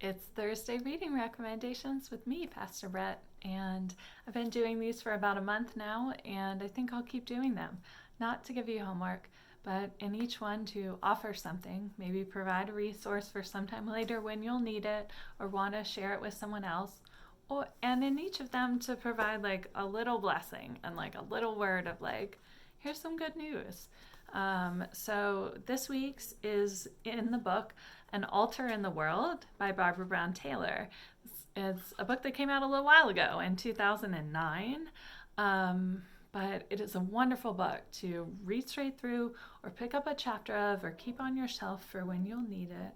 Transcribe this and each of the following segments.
It's Thursday reading recommendations with me, Pastor Brett, and I've been doing these for about a month now, and I think I'll keep doing them. Not to give you homework, but in each one to offer something, maybe provide a resource for sometime later when you'll need it or want to share it with someone else. And in each of them to provide like a little blessing and like a little word of like, here's some good news. So this week's is in the book An Altar in the World by Barbara Brown Taylor. It's a book that came out a little while ago in 2009, but it is a wonderful book to read straight through or pick up a chapter of or keep on your shelf for when you'll need it.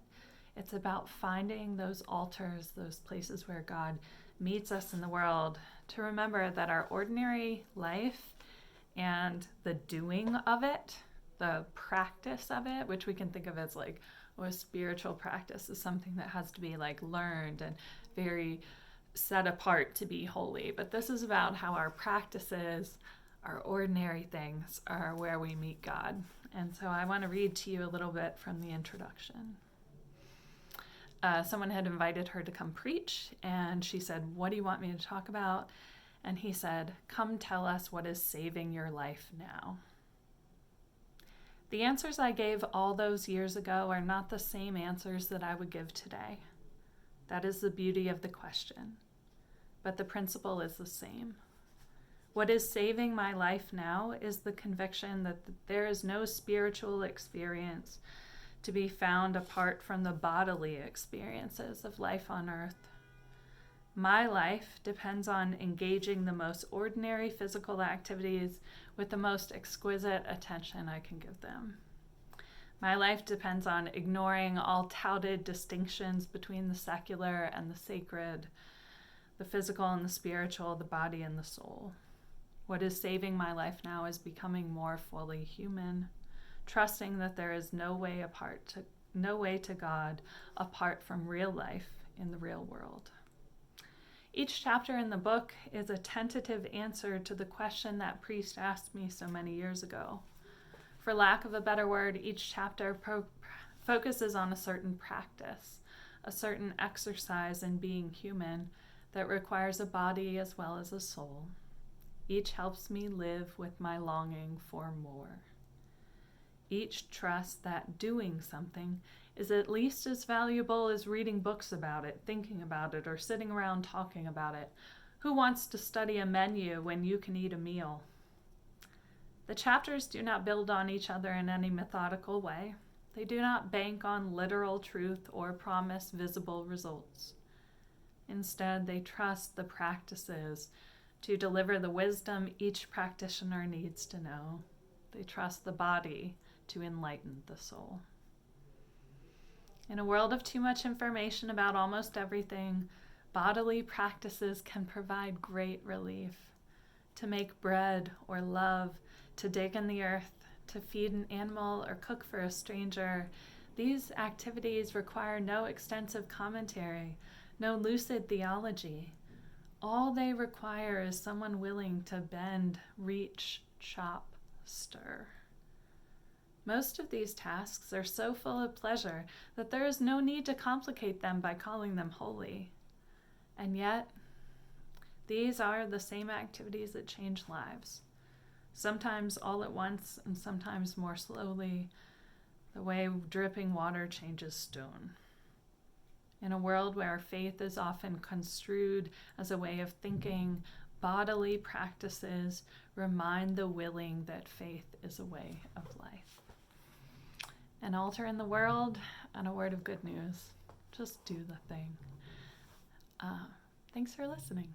It's about finding those altars, those places where God meets us in the world, to remember that our ordinary life and the doing of it, the practice of it, which we can think of as like, a spiritual practice is something that has to be like learned and very set apart to be holy. But this is about how our practices, our ordinary things, are where we meet God. And so I want to read to you a little bit from the introduction. Someone had invited her to come preach, and she said, "What do you want me to talk about?" And he said, "Come tell us what is saving your life now." The answers I gave all those years ago are not the same answers that I would give today. That is the beauty of the question. But the principle is the same. What is saving my life now is the conviction that there is no spiritual experience to be found apart from the bodily experiences of life on earth. My life depends on engaging the most ordinary physical activities with the most exquisite attention I can give them. My life depends on ignoring all touted distinctions between the secular and the sacred, the physical and the spiritual, the body and the soul. What is saving my life now is becoming more fully human, trusting that there is no way to God apart from real life in the real world. Each chapter in the book is a tentative answer to the question that priest asked me so many years ago. For lack of a better word, each chapter focuses on a certain practice, a certain exercise in being human that requires a body as well as a soul. Each helps me live with my longing for more. Each trusts that doing something is at least as valuable as reading books about it, thinking about it, or sitting around talking about it. Who wants to study a menu when you can eat a meal? The chapters do not build on each other in any methodical way. They do not bank on literal truth or promise visible results. Instead, they trust the practices to deliver the wisdom each practitioner needs to know. They trust the body to enlighten the soul. In a world of too much information about almost everything, bodily practices can provide great relief. To make bread or love, to dig in the earth, to feed an animal or cook for a stranger, these activities require no extensive commentary, no lucid theology. All they require is someone willing to bend, reach, chop, stir. Most of these tasks are so full of pleasure that there is no need to complicate them by calling them holy. And yet, these are the same activities that change lives. Sometimes all at once and sometimes more slowly, the way dripping water changes stone. In a world where faith is often construed as a way of thinking, bodily practices remind the willing that faith is a way of life. An altar in the world and a word of good news. Just do the thing. Thanks for listening.